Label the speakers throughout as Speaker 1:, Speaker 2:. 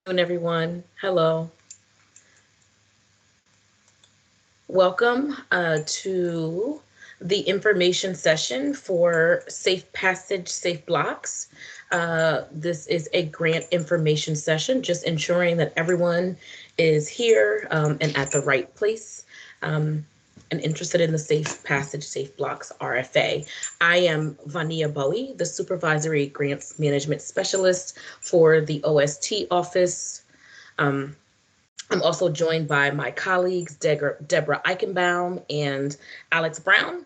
Speaker 1: Everyone. Hello. Welcome to the information session for Safe Passage, Safe Blocks. This is a grant information session, just ensuring that everyone is here and at the right place and interested in the Safe Passage, Safe Blocks RFA. I am Vania Bowie, the Supervisory Grants Management Specialist for the OST office. I'm also joined by my colleagues, Deborah Eichenbaum and Alex Brown.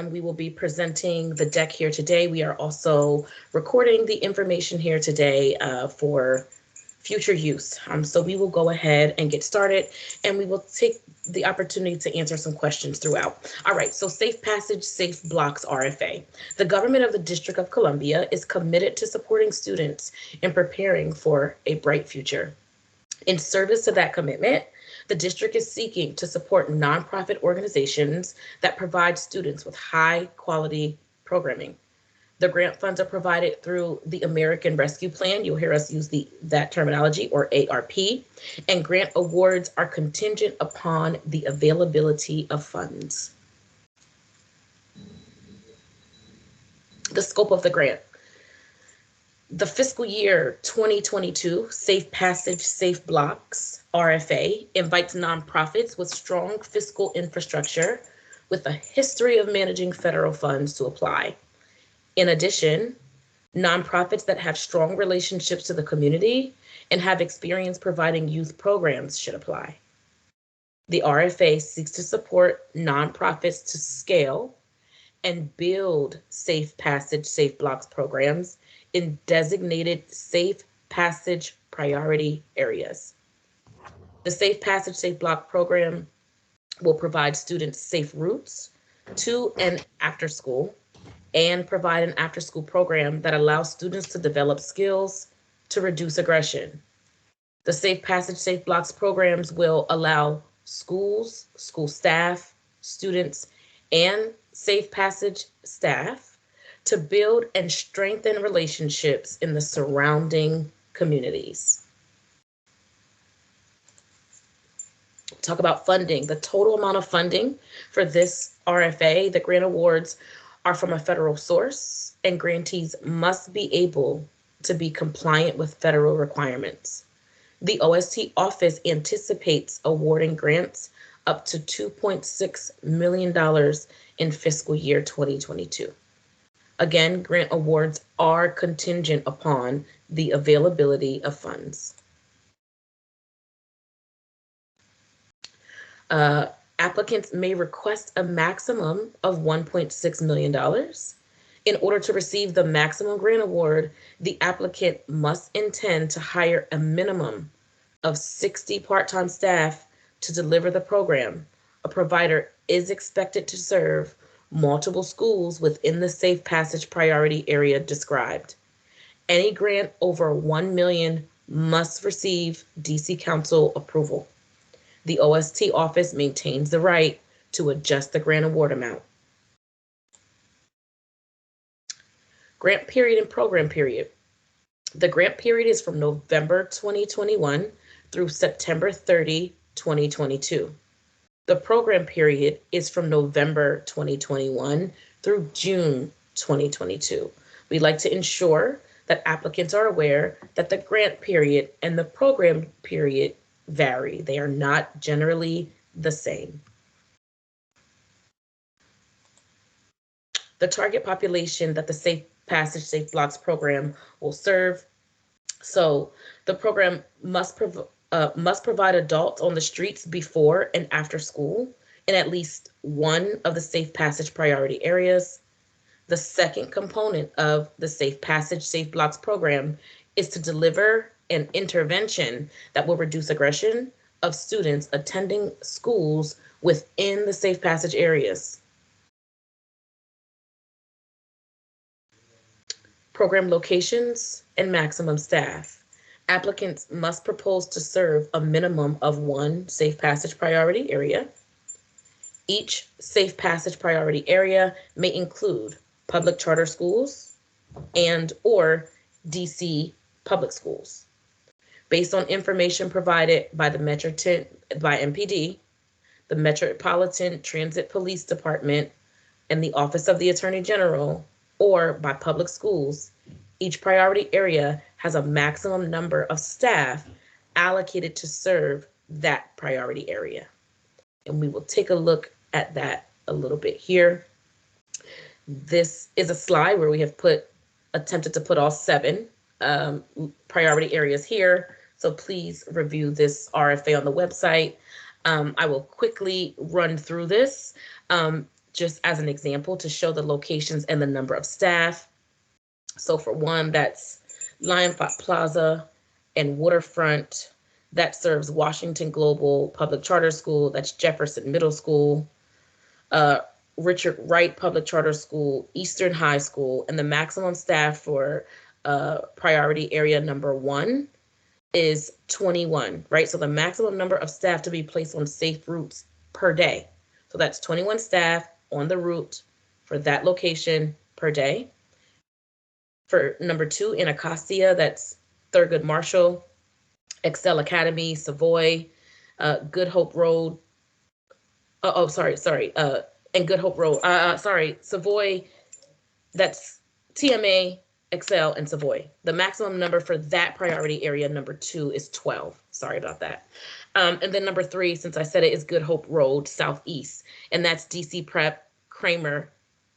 Speaker 1: We will be presenting the deck here today. We are also recording the information here today for future use. So we will go ahead and get started, and we will take the opportunity to answer some questions throughout. All right, so Safe Passage, Safe Blocks RFA. The government of the District of Columbia is committed to supporting students in preparing for a bright future. In service to that commitment, the district is seeking to support nonprofit organizations that provide students with high quality programming. The grant funds are provided through the American Rescue Plan. You'll hear us use that terminology, or ARP, and grant awards are contingent upon the availability of funds. The scope of the grant. The fiscal year 2022 Safe Passage, Safe Blocks RFA invites nonprofits with strong fiscal infrastructure with a history of managing federal funds to apply. In addition, nonprofits that have strong relationships to the community and have experience providing youth programs should apply. The RFA seeks to support nonprofits to scale and build Safe Passage, Safe Blocks programs in designated Safe Passage priority areas. The Safe Passage, Safe Block program will provide students safe routes to and after school and provide an after school program that allows students to develop skills to reduce aggression. The Safe Passage, Safe Blocks programs will allow schools, school staff, students, and Safe Passage staff to build and strengthen relationships in the surrounding communities. Talk about funding. The total amount of funding for this RFA, the grant awards, are from a federal source, and grantees must be able to be compliant with federal requirements. The OST office anticipates awarding grants up to $2.6 million in fiscal year 2022. Again, grant awards are contingent upon the availability of funds. Applicants may request a maximum of $1.6 million. In order to receive the maximum grant award, the applicant must intend to hire a minimum of 60 part-time staff to deliver the program. A provider is expected to serve multiple schools within the Safe Passage priority area described. Any grant over $1 million must receive DC Council approval. The OST office maintains the right to adjust the grant award amount. Grant period and program period. The grant period is from November 2021 through September 30, 2022. The program period is from November 2021 through June 2022. We'd like to ensure that applicants are aware that the grant period and the program period vary. They are not generally the same. The target population that the Safe Passage, Safe Blocks program will serve. So the program must provide adults on the streets before and after school in at least one of the Safe Passage priority areas. The second component of the Safe Passage, Safe Blocks program is to deliver an intervention that will reduce aggression of students attending schools within the Safe Passage areas. Program locations and maximum staff. Applicants must propose to serve a minimum of one Safe Passage priority area. Each Safe Passage priority area may include public charter schools and/or DC public schools. Based on information provided by by MPD, the Metropolitan Transit Police Department, and the Office of the Attorney General, or by public schools, each priority area has a maximum number of staff allocated to serve that priority area. And we will take a look at that a little bit here. This is a slide where we have attempted to put all 7 priority areas here. So please review this RFA on the website. I will quickly run through this just as an example to show the locations and the number of staff. So for one, that's Lion Plaza and Waterfront. That serves Washington Global Public Charter School. That's Jefferson Middle School, Richard Wright Public Charter School, Eastern High School, and the maximum staff for priority area number 1 is 21, right? So the maximum number of staff to be placed on safe routes per day. So that's 21 staff on the route for that location per day. For number 2, in Acacia, that's Thurgood Marshall, Excel Academy, Savoy, Good Hope Road. And Good Hope Road. Savoy, that's TMA, Excel, and Savoy. The maximum number for that priority area, number 2, is 12. Sorry about that. And then number 3, since I said it, is Good Hope Road, Southeast. And that's DC Prep, Kramer,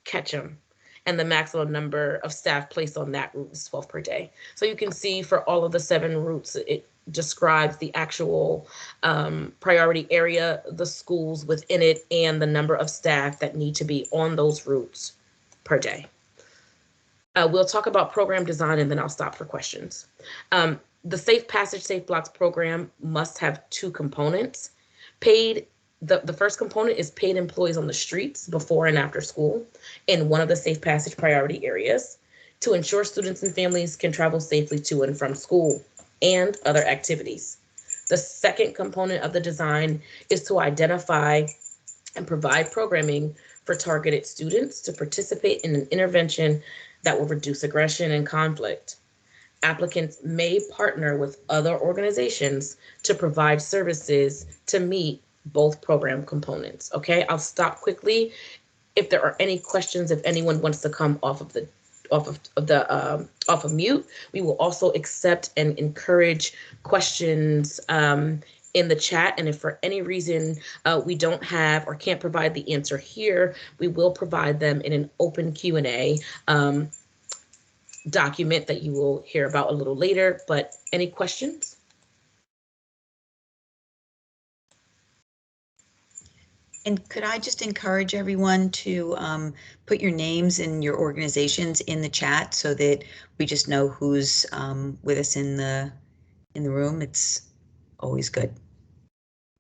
Speaker 1: Ketchum. And the maximum number of staff placed on that route is 12 per day. So you can see for all of the 7 routes, it describes the actual priority area, the schools within it, and the number of staff that need to be on those routes per day. We'll talk about program design and then I'll stop for questions. The Safe Passage, Safe Blocks program must have 2 components. The first component is paid employees on the streets before and after school in one of the Safe Passage priority areas to ensure students and families can travel safely to and from school and other activities. The second component of the design is to identify and provide programming for targeted students to participate in an intervention that will reduce aggression and conflict. Applicants may partner with other organizations to provide services to meet both program components. Okay, I'll stop quickly. If there are any questions, if anyone wants to come off of mute, we will also accept and encourage questions in the chat. And if for any reason we don't have or can't provide the answer here, we will provide them in an open Q&A document that you will hear about a little later. But any questions?
Speaker 2: And could I just encourage everyone to put your names and your organizations in the chat so that we just know who's with us in the room. It's always good.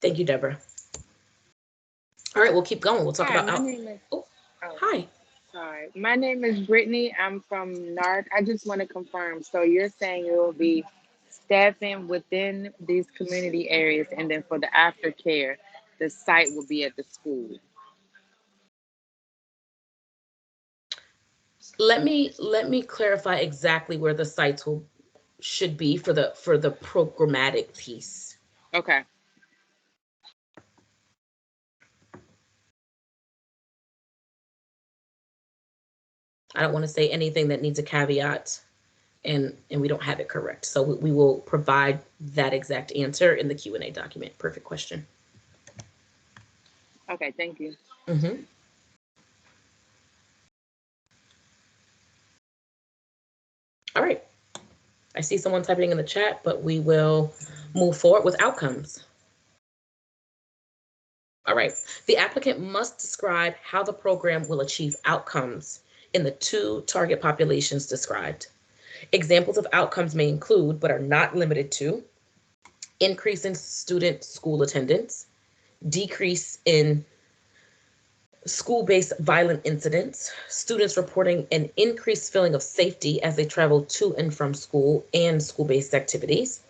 Speaker 1: Thank you, Deborah. All right, we'll keep going. We'll talk about. Hi.
Speaker 3: Sorry, my name is Brittany. I'm from NARC. I just want to confirm. So you're saying it will be staffing within these community areas, and then for the aftercare, the site will be at the school.
Speaker 1: Let me clarify exactly where the sites should be for the programmatic piece.
Speaker 3: Okay.
Speaker 1: I don't want to say anything that needs a caveat and we don't have it correct. So we will provide that exact answer in the Q&A document. Perfect question.
Speaker 3: Okay, thank you.
Speaker 1: Mm-hmm. All right. I see someone typing in the chat, but we will move forward with outcomes. All right. The applicant must describe how the program will achieve outcomes in the 2 target populations described. Examples of outcomes may include, but are not limited to, increase in student school attendance, decrease in school-based violent incidents, students reporting an increased feeling of safety as they travel to and from school and school-based activities.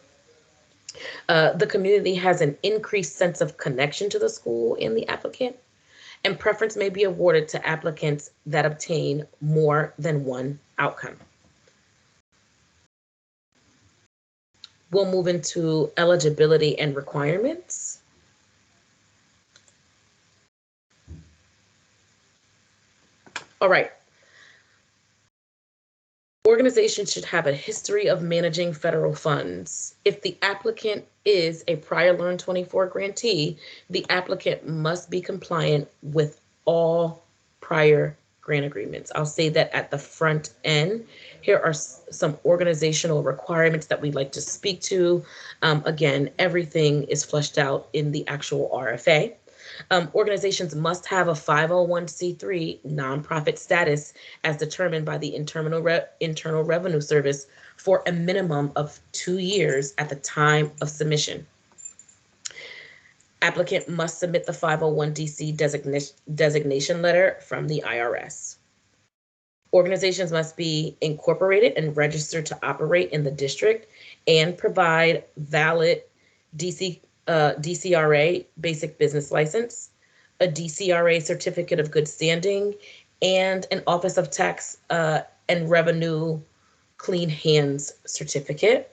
Speaker 1: The community has an increased sense of connection to the school and the applicant, and preference may be awarded to applicants that obtain more than one outcome. We'll move into eligibility and requirements. All right. Organizations should have a history of managing federal funds. If the applicant is a prior Learn 24 grantee, the applicant must be compliant with all prior grant agreements. I'll say that at the front end. Here are some organizational requirements that we'd like to speak to. Again, everything is fleshed out in the actual RFA. Organizations must have a 501c3 nonprofit status as determined by the Internal Revenue Service for a minimum of 2 years at the time of submission. Applicant must submit the 501(c) designation letter from the IRS. Organizations must be incorporated and registered to operate in the district and provide valid DCRA basic business license, a DCRA certificate of good standing, and an Office of Tax and Revenue Clean Hands certificate.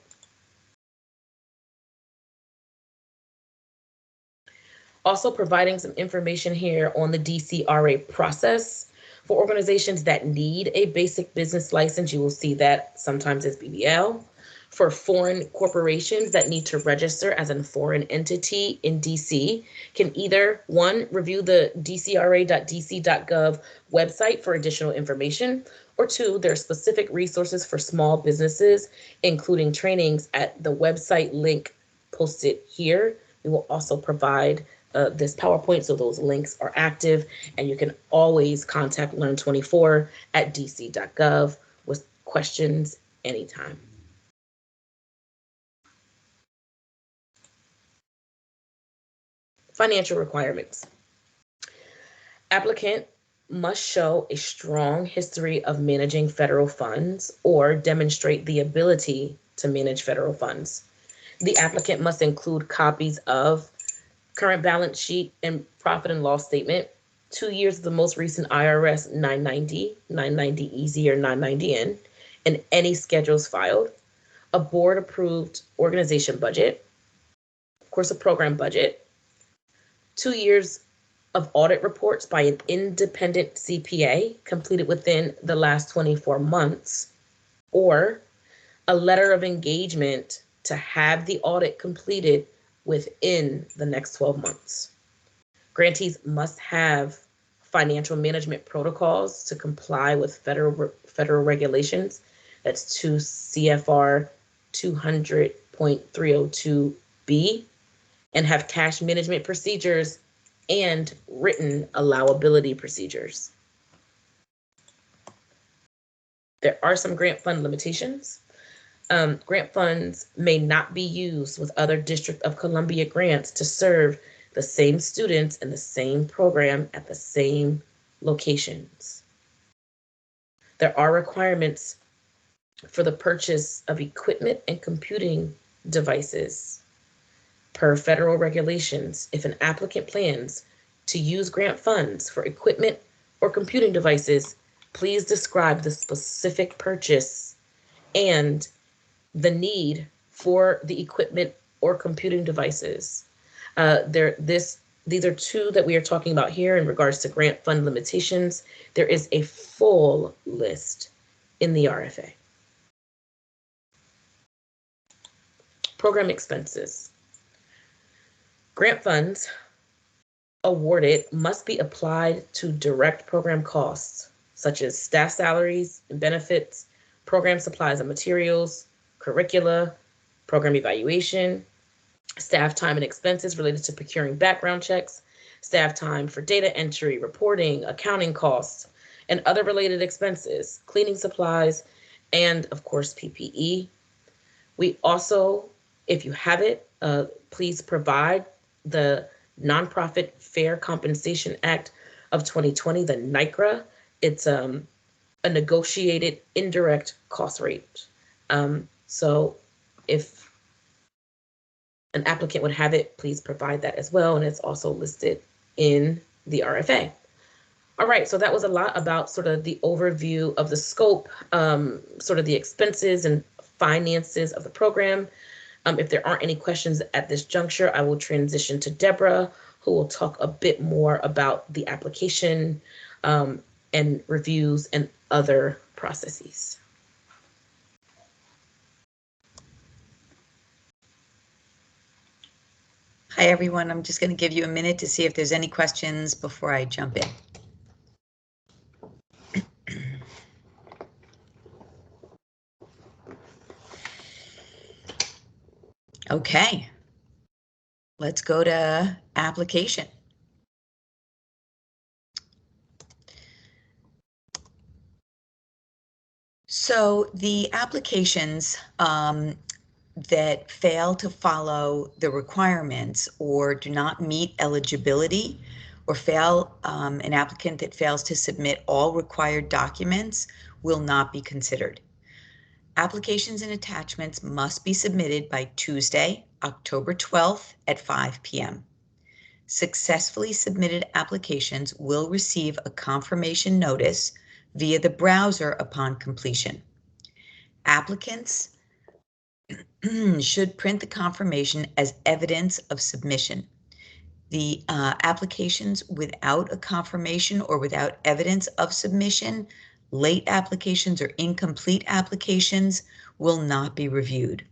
Speaker 1: Also providing some information here on the DCRA process. For organizations that need a basic business license, you will see that sometimes it's BBL. For foreign corporations that need to register as a foreign entity in DC, can either, one, review the dcra.dc.gov website for additional information, or two, there are specific resources for small businesses, including trainings at the website link posted here. We will also provide this PowerPoint, so those links are active, and you can always contact Learn24 at dc.gov with questions anytime. Financial requirements. Applicant must show a strong history of managing federal funds or demonstrate the ability to manage federal funds. The applicant must include copies of current balance sheet and profit and loss statement, 2 years of the most recent IRS 990, 990EZ or 990N, and any schedules filed, a board approved organization budget, of course, a program budget, 2 years of audit reports by an independent CPA completed within the last 24 months, or a letter of engagement to have the audit completed within the next 12 months. Grantees must have financial management protocols to comply with federal regulations. That's 2 CFR 200.302B, and have cash management procedures and written allowability procedures. There are some grant fund limitations. Grant funds may not be used with other District of Columbia grants to serve the same students in the same program at the same locations. There are requirements for the purchase of equipment and computing devices. Per federal regulations, if an applicant plans to use grant funds for equipment or computing devices, please describe the specific purchase and the need for the equipment or computing devices. These are two that we are talking about here in regards to grant fund limitations. There is a full list in the RFA. Program expenses. Grant funds awarded must be applied to direct program costs, such as staff salaries and benefits, program supplies and materials, curricula, program evaluation, staff time and expenses related to procuring background checks, staff time for data entry, reporting, accounting costs, and other related expenses, cleaning supplies, and of course, PPE. We also, if you have it, please provide the Nonprofit Fair Compensation Act of 2020, the NICRA. It's a negotiated indirect cost rate. So if an applicant would have it, please provide that as well. And it's also listed in the RFA. All right, so that was a lot about sort of the overview of the scope, sort of the expenses and finances of the program. If there aren't any questions at this juncture, I will transition to Deborah, who will talk a bit more about the application and reviews and other processes.
Speaker 2: Hi, everyone. I'm just going to give you a minute to see if there's any questions before I jump in. Okay, let's go to application. So the applications that fail to follow the requirements or do not meet eligibility, or an applicant that fails to submit all required documents will not be considered. Applications and attachments must be submitted by Tuesday, October 12th at 5 p.m. Successfully submitted applications will receive a confirmation notice via the browser upon completion. Applicants should print the confirmation as evidence of submission. The applications without a confirmation or without evidence of submission, late applications or incomplete applications will not be reviewed.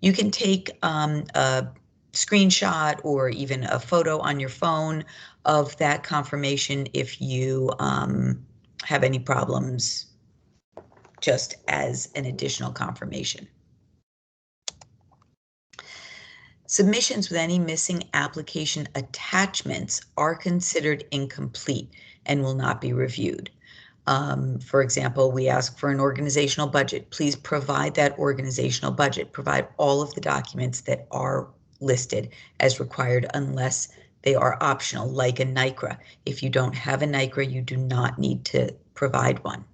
Speaker 2: You can take a screenshot or even a photo on your phone of that confirmation if you have any problems, just as an additional confirmation. Submissions with any missing application attachments are considered incomplete and will not be reviewed. For example, we ask for an organizational budget. Please provide that organizational budget. Provide all of the documents that are listed as required unless they are optional, like a NICRA. If you don't have a NICRA, you do not need to provide one.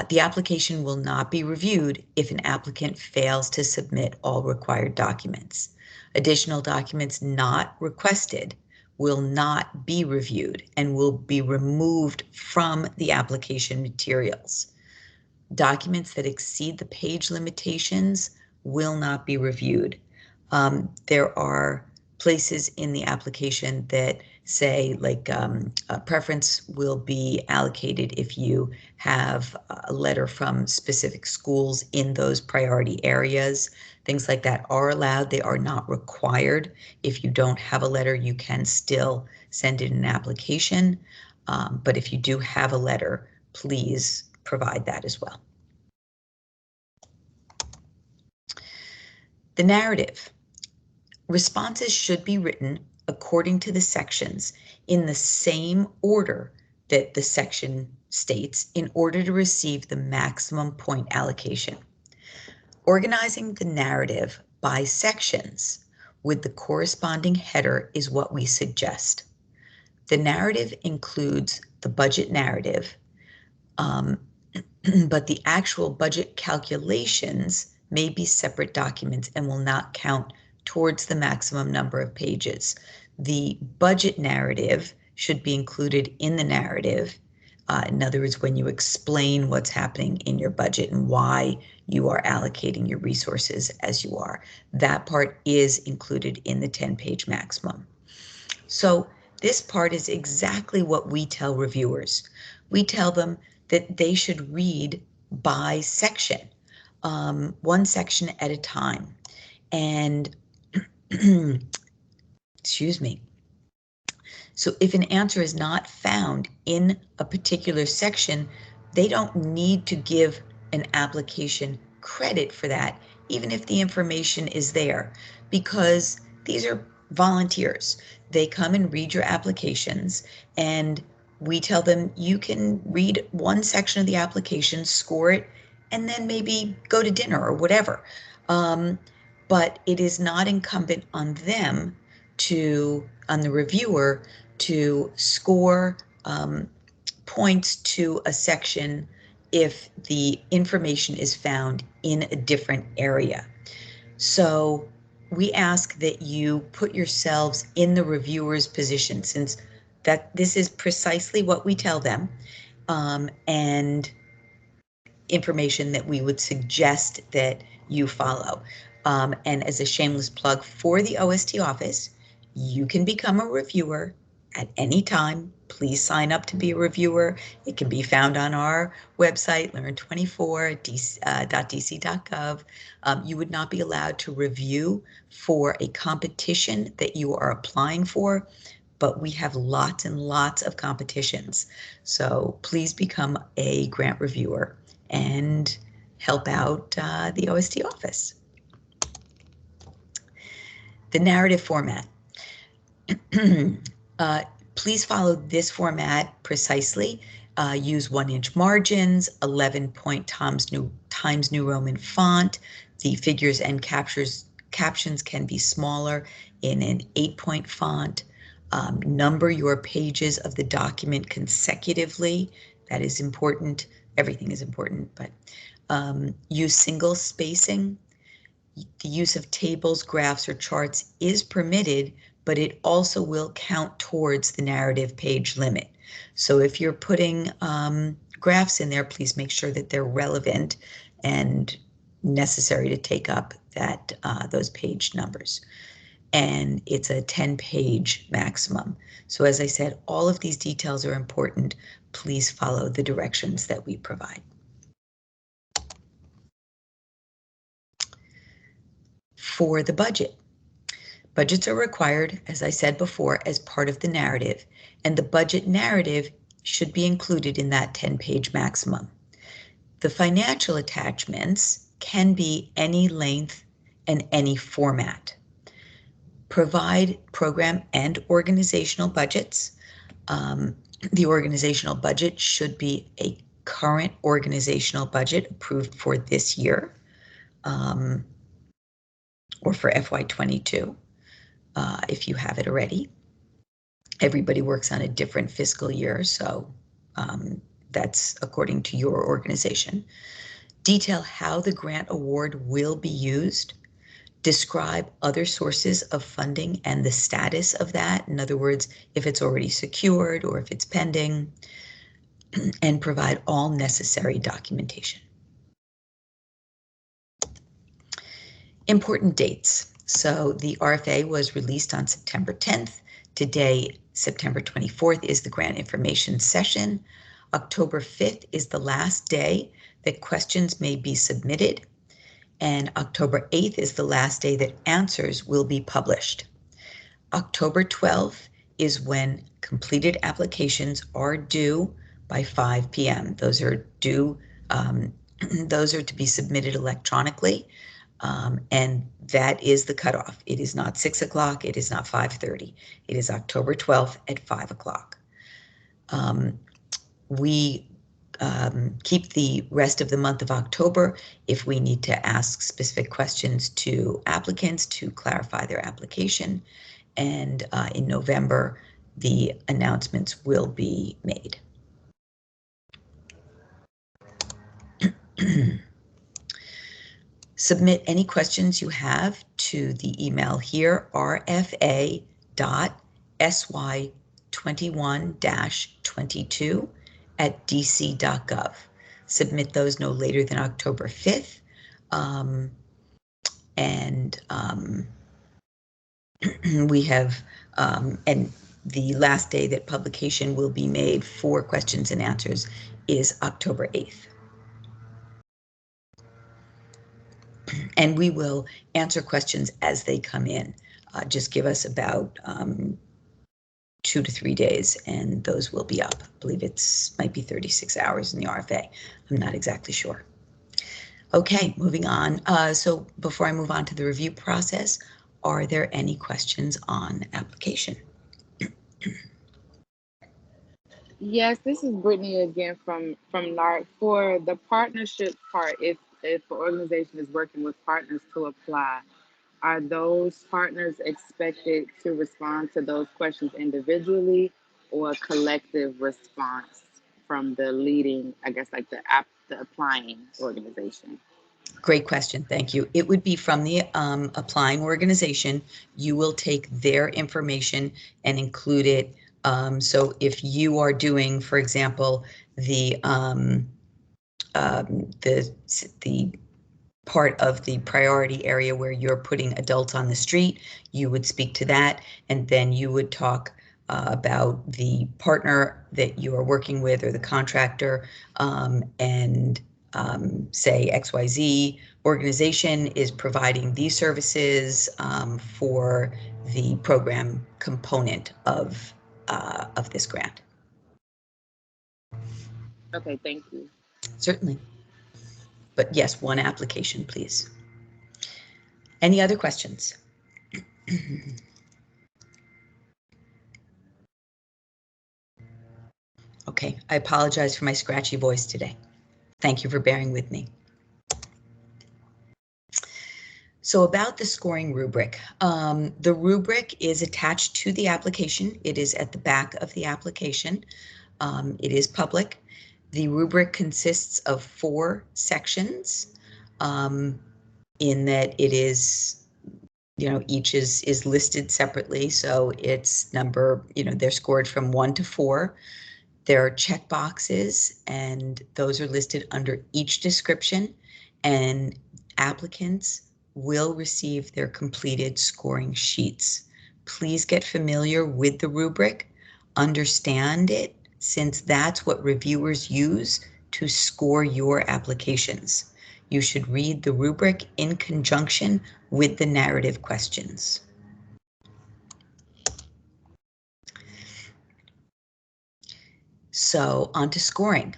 Speaker 2: The application will not be reviewed if an applicant fails to submit all required documents. Additional documents not requested will not be reviewed and will be removed from the application materials. Documents that exceed the page limitations will not be reviewed. There are places in the application that say like a preference will be allocated if you have a letter from specific schools in those priority areas. Things like that are allowed. They are not required. If you don't have a letter, you can still send in an application. But if you do have a letter, please provide that as well. The narrative. Responses should be written according to the sections in the same order that the section states in order to receive the maximum point allocation. Organizing the narrative by sections with the corresponding header is what we suggest. The narrative includes the budget narrative, but the actual budget calculations may be separate documents and will not count towards the maximum number of pages. The budget narrative should be included in the narrative. In other words, when you explain what's happening in your budget and why you are allocating your resources as you are. That part is included in the 10-page maximum. So this part is exactly what we tell reviewers. We tell them that they should read by section, one section at a time. And excuse me. So if an answer is not found in a particular section, they don't need to give an application credit for that, even if the information is there, because these are volunteers. They come and read your applications, and we tell them you can read one section of the application, score it, and then maybe go to dinner or whatever. But it is not incumbent on them on the reviewer to score points to a section if the information is found in a different area. So we ask that you put yourselves in the reviewer's position, since this is precisely what we tell them, and information that we would suggest that you follow. And as a shameless plug for the OST office, you can become a reviewer at any time. Please sign up to be a reviewer. It can be found on our website, learn24.dc.gov. You would not be allowed to review for a competition that you are applying for, but we have lots and lots of competitions. So please become a grant reviewer and help out the OST office. The narrative format. Please follow this format precisely. Use 1-inch margins, 11-point Times New Roman font. The figures and captions can be smaller in an 8-point font. Number your pages of the document consecutively. That is important. Everything is important, but use single spacing. The use of tables, graphs, or charts is permitted, but it also will count towards the narrative page limit. So if you're putting graphs in there, please make sure that they're relevant and necessary to take up that those page numbers. And it's a 10-page maximum. So as I said, all of these details are important. Please follow the directions that we provide. For the budget. Budgets are required, as I said before, as part of the narrative, and the budget narrative should be included in that 10-page maximum. The financial attachments can be any length and any format. Provide program and organizational budgets. The organizational budget should be a current organizational budget approved for this year or for FY22. If you have it already. Everybody works on a different fiscal year, so that's according to your organization. Detail how the grant award will be used. Describe other sources of funding and the status of that. In other words, if it's already secured or if it's pending, and provide all necessary documentation. Important dates. So the RFA was released on September 10th. Today, September 24th, is the grant information session. October 5th is the last day that questions may be submitted. And October 8th is the last day that answers will be published. October 12th is when completed applications are due by 5 p.m. Those are due, those are to be submitted electronically. And that is the cutoff. It is not 6 o'clock. It is not 5:30. It is October 12th at 5 o'clock. We keep the rest of the month of October if we need to ask specific questions to applicants to clarify their application. And in November, the announcements will be made. Submit any questions you have to the email here, rfa.sy21-22@dc.gov. Submit those no later than October 5th. We have, and the last day that publication will be made for questions and answers is October 8th. And we will answer questions as they come in. Just give us about 2 to 3 days and those will be up. I believe might be 36 hours in the RFA. I'm not exactly sure. Okay, moving on. So before I move on to the review process, are there any questions on application?
Speaker 3: Yes, this is Brittany again from NARC. For the partnership part, if the organization is working with partners to apply, are those partners expected to respond to those questions individually or a collective response from the leading, I guess, like the applying organization?
Speaker 2: Great question, thank you. It would be from the applying organization. You will take their information and include it. So if you are doing, for example, the part of the priority area where you're putting adults on the street, you would speak to that, and then you would talk about the partner that you are working with or the contractor, and say XYZ organization is providing these services for the program component of this grant.
Speaker 3: Okay, thank you.
Speaker 2: Certainly. But yes, one application, please. Any other questions? Okay, I apologize for my scratchy voice today. Thank you for bearing with me. So about the scoring rubric, the rubric is attached to the application. It is at the back of the application. It is public. The rubric consists of 4 sections, in that it is, each is listed separately. So it's number, they're scored from 1 to 4. There are check boxes, and those are listed under each description, and applicants will receive their completed scoring sheets. Please get familiar with the rubric, understand it, since that's what reviewers use to score your applications. You should read the rubric in conjunction with the narrative questions. So on to scoring.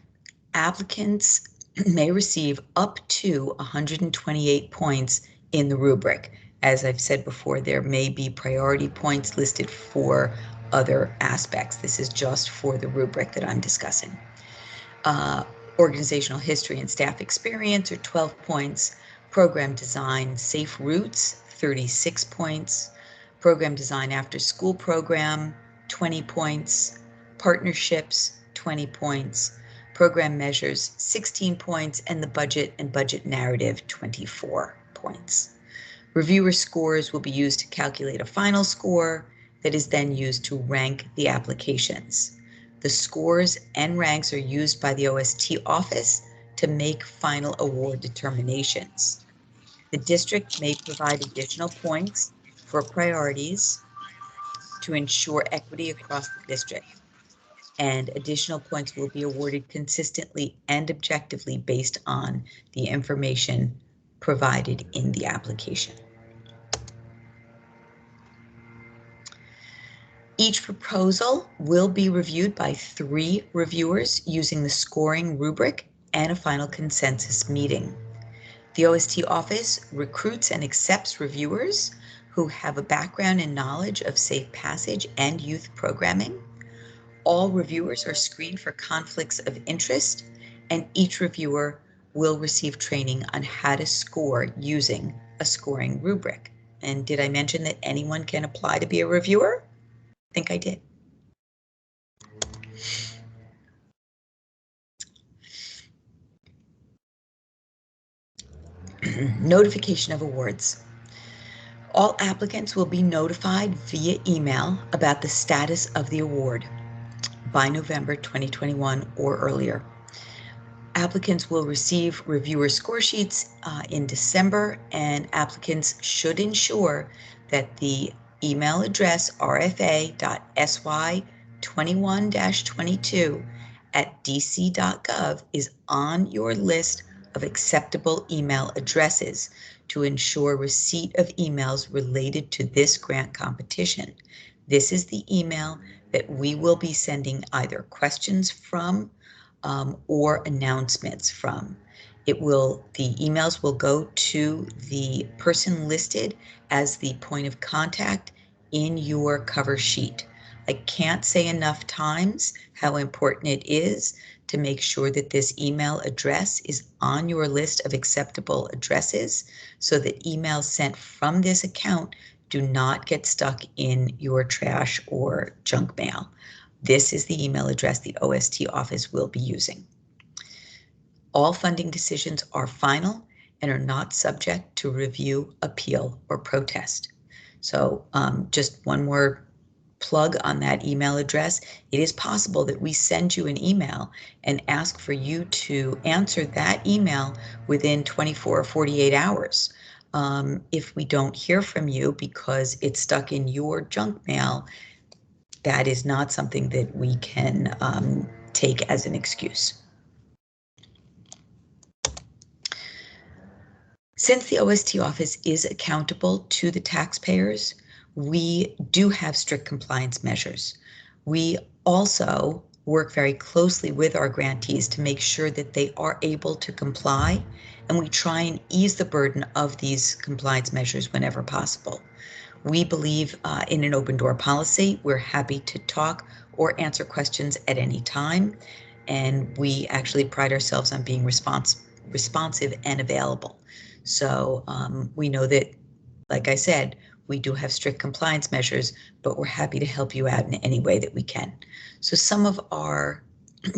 Speaker 2: Applicants may receive up to 128 points in the rubric. As I've said before, there may be priority points listed for other aspects. This is just for the rubric that I'm discussing. Organizational history and staff experience are 12 points. Program design, safe routes, 36 points. Program design after school program, 20 points. Partnerships, 20 points. Program measures, 16 points, and the budget and budget narrative, 24 points. Reviewer scores will be used to calculate a final score that is then used to rank the applications. The scores and ranks are used by the OST office to make final award determinations. The district may provide additional points for priorities to ensure equity across the district, and additional points will be awarded consistently and objectively based on the information provided in the application. Each proposal will be reviewed by 3 reviewers using the scoring rubric and a final consensus meeting. The OST office recruits and accepts reviewers who have a background and knowledge of safe passage and youth programming. All reviewers are screened for conflicts of interest, and each reviewer will receive training on how to score using a scoring rubric. And did I mention that anyone can apply to be a reviewer? I think I did. Notification of awards. All applicants will be notified via email about the status of the award by November 2021 or earlier. Applicants will receive reviewer score sheets in December, and applicants should ensure that the email address rfa.sy21-22@dc.gov is on your list of acceptable email addresses to ensure receipt of emails related to this grant competition. This is the email that we will be sending either questions from or announcements from. The emails will go to the person listed as the point of contact in your cover sheet. I can't say enough times how important it is to make sure that this email address is on your list of acceptable addresses so that emails sent from this account do not get stuck in your trash or junk mail. This is the email address the OST office will be using. All funding decisions are final and are not subject to review, appeal, or protest. So just one more plug on that email address, it is possible that we send you an email and ask for you to answer that email within 24 or 48 hours. If we don't hear from you because it's stuck in your junk mail, that is not something that we can take as an excuse. Since the OST office is accountable to the taxpayers, we do have strict compliance measures. We also work very closely with our grantees to make sure that they are able to comply, and we try and ease the burden of these compliance measures whenever possible. We believe in an open door policy. We're happy to talk or answer questions at any time, and we actually pride ourselves on being responsive and available. So we know that, like I said, we do have strict compliance measures, but we're happy to help you out in any way that we can. So some of our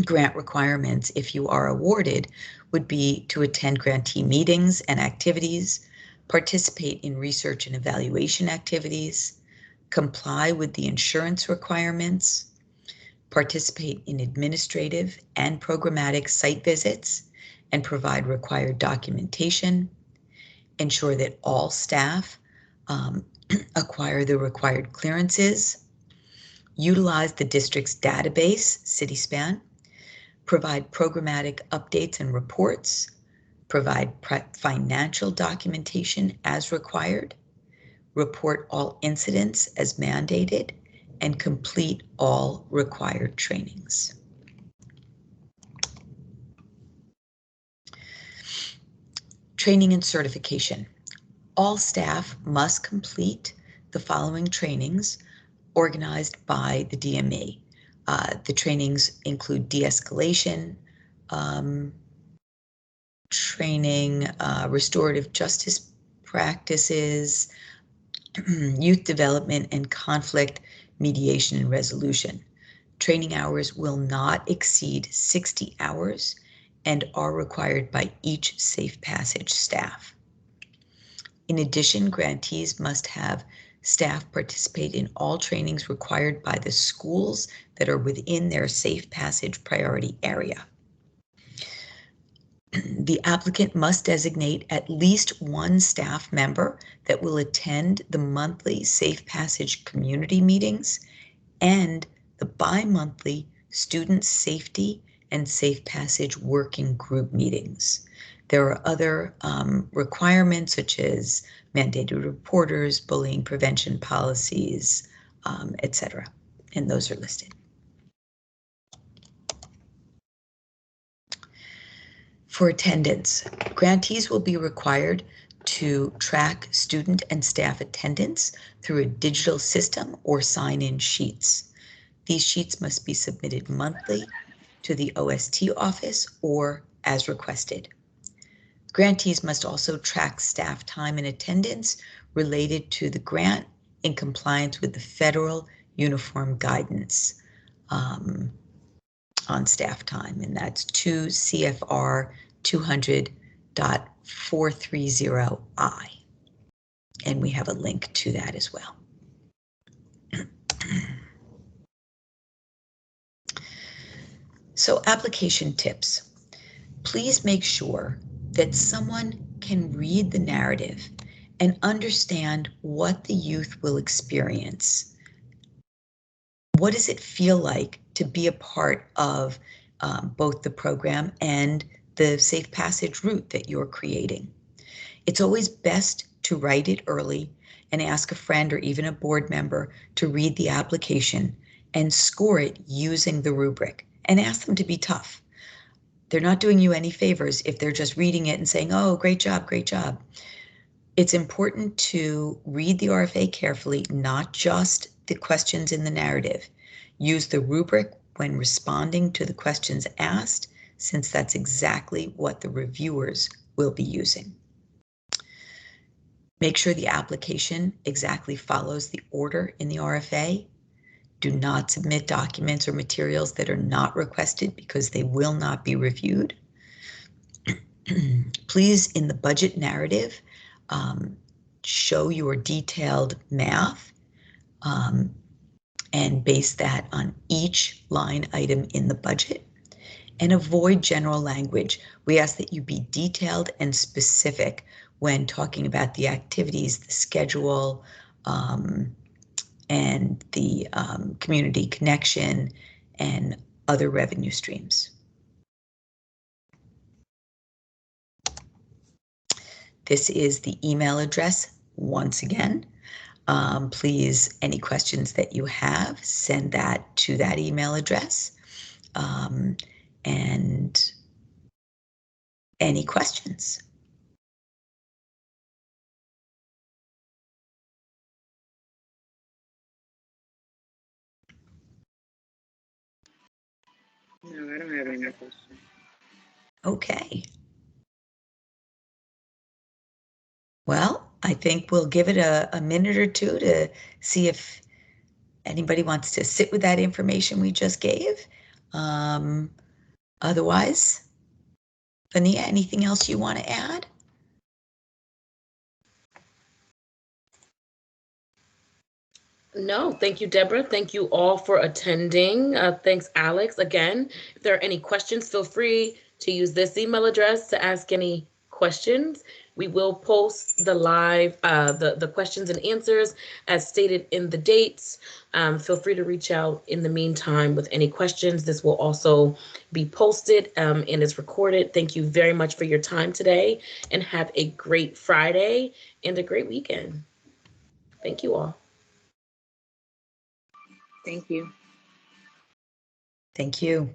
Speaker 2: grant requirements, if you are awarded, would be to attend grantee meetings and activities, participate in research and evaluation activities, comply with the insurance requirements, participate in administrative and programmatic site visits, and provide required documentation, ensure that all staff acquire the required clearances, utilize the district's database, CitySpan, provide programmatic updates and reports, provide financial documentation as required, report all incidents as mandated, and complete all required trainings. Training and certification. All staff must complete the following trainings organized by the DME. The trainings include de-escalation training, restorative justice practices, youth development, and conflict mediation and resolution. Training hours will not exceed 60 hours and are required by each Safe Passage staff. In addition, grantees must have staff participate in all trainings required by the schools that are within their Safe Passage priority area. The applicant must designate at least one staff member that will attend the monthly Safe Passage community meetings and the bi-monthly Student Safety and Safe Passage Working Group meetings. There are other requirements such as mandated reporters, bullying prevention policies, etc., and those are listed. For attendance, grantees will be required to track student and staff attendance through a digital system or sign-in sheets. These sheets must be submitted monthly to the OST office or as requested. Grantees must also track staff time and attendance related to the grant in compliance with the federal uniform guidance on staff time, and that's 2 CFR 200.430I. And we have a link to that as well. So application tips. Please make sure that someone can read the narrative and understand what the youth will experience. What does it feel like to be a part of both the program and the Safe Passage route that you're creating? It's always best to write it early and ask a friend or even a board member to read the application and score it using the rubric, and ask them to be tough. They're not doing you any favors if they're just reading it and saying, oh, great job, great job. It's important to read the RFA carefully, not just the questions in the narrative. Use the rubric when responding to the questions asked, since that's exactly what the reviewers will be using. Make sure the application exactly follows the order in the RFA. Do not submit documents or materials that are not requested because they will not be reviewed. Please, in the budget narrative, show your detailed math and base that on each line item in the budget. And avoid general language. We ask that you be detailed and specific when talking about the activities, the schedule, and the community connection and other revenue streams. This is the email address once again. Please, any questions that you have, send that to that email address. And any questions?
Speaker 3: No, I don't have any questions.
Speaker 2: Okay. Well, I think we'll give it a minute or two to see if anybody wants to sit with that information we just gave. Otherwise, Vania, anything else you want to add?
Speaker 1: No, thank you, Deborah. Thank you all for attending. Thanks, Alex. Again, if there are any questions, feel free to use this email address to ask any questions. We will post the live, the questions and answers as stated in the dates. Feel free to reach out in the meantime with any questions. This will also be posted and is recorded. Thank you very much for your time today, and have a great Friday and a great weekend. Thank you all.
Speaker 3: Thank you.
Speaker 2: Thank you.